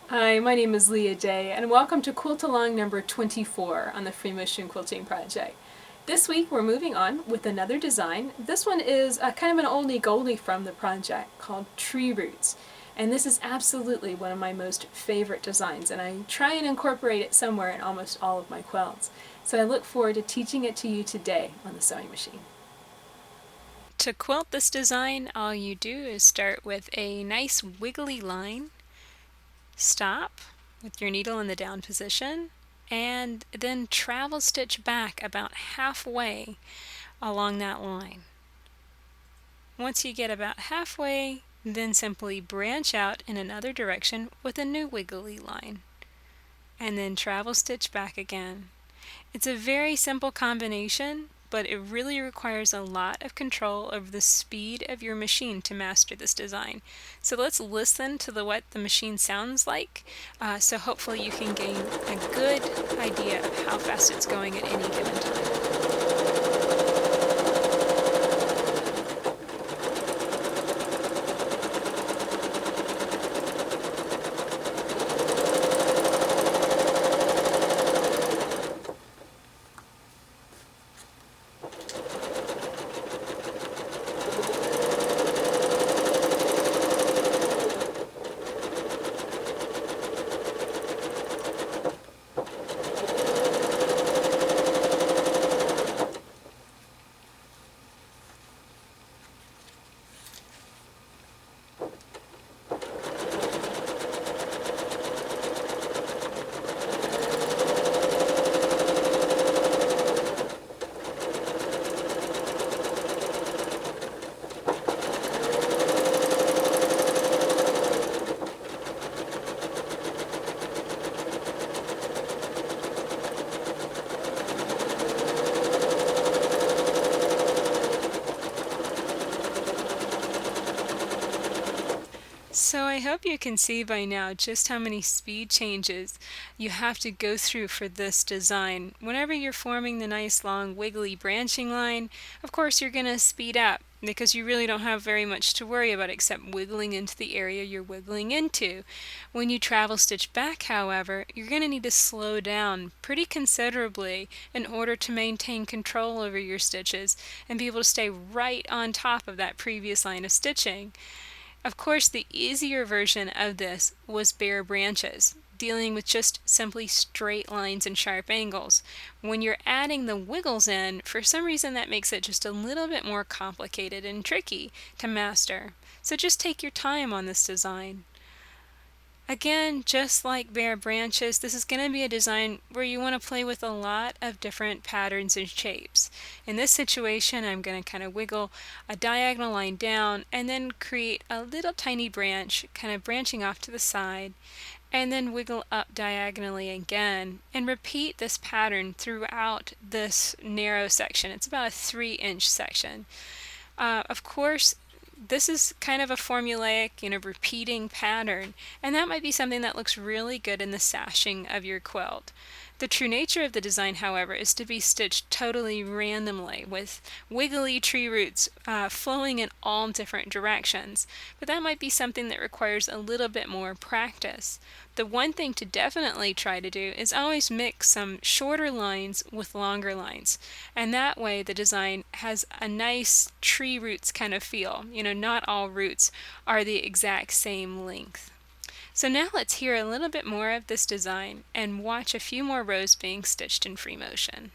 Hi, my name is Leah Day, and welcome to Quilt Along number 24 on the Free Motion Quilting Project. This week we're moving on with another design. This one is kind of an oldie goldie from the project called Tree Roots. And this is absolutely one of my most favorite designs, and I try and incorporate it somewhere in almost all of my quilts. So I look forward to teaching it to you today on the sewing machine. To quilt this design, all you do is start with a nice wiggly line, stop with your needle in the down position, and then travel stitch back about halfway along that line. Once you get about halfway, then simply branch out in another direction with a new wiggly line, and then travel stitch back again. It's a very simple combination, but it really requires a lot of control over the speed of your machine to master this design. So let's listen to what the machine sounds like, so hopefully you can gain a good idea of how fast it's going at any given time. So I hope you can see by now just how many speed changes you have to go through for this design. Whenever you're forming the nice long wiggly branching line, of course you're going to speed up because you really don't have very much to worry about except wiggling into the area you're wiggling into. When you travel stitch back, however, you're going to need to slow down pretty considerably in order to maintain control over your stitches and be able to stay right on top of that previous line of stitching. Of course, the easier version of this was bare branches, dealing with just simply straight lines and sharp angles. When you're adding the wiggles in, for some reason that makes it just a little bit more complicated and tricky to master. So just take your time on this design. Again, just like bare branches, this is going to be a design where you want to play with a lot of different patterns and shapes. In this situation, I'm going to kind of wiggle a diagonal line down and then create a little tiny branch, kind of branching off to the side, and then wiggle up diagonally again, and repeat this pattern throughout this narrow section. It's about a 3-inch section. Of course, this is kind of a formulaic, repeating pattern, and that might be something that looks really good in the sashing of your quilt. The true nature of the design, however, is to be stitched totally randomly with wiggly tree roots flowing in all different directions, but that might be something that requires a little bit more practice. The one thing to definitely try to do is always mix some shorter lines with longer lines, and that way the design has a nice tree roots kind of feel. Not all roots are the exact same length. So now let's hear a little bit more of this design and watch a few more rows being stitched in free motion.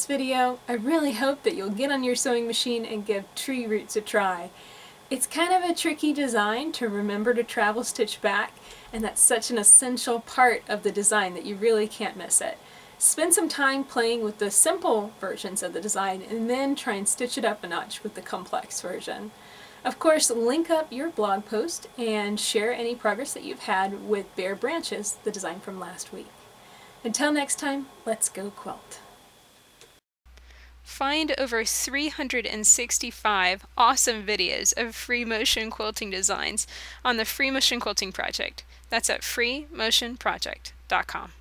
this video. I really hope that you'll get on your sewing machine and give tree roots a try. It's kind of a tricky design to remember to travel stitch back, and that's such an essential part of the design that you really can't miss it. Spend some time playing with the simple versions of the design and then try and stitch it up a notch with the complex version. Of course, link up your blog post and share any progress that you've had with Bare Branches, the design from last week. Until next time, let's go quilt. Find over 365 awesome videos of free motion quilting designs on the Free Motion Quilting Project. That's at freemotionproject.com.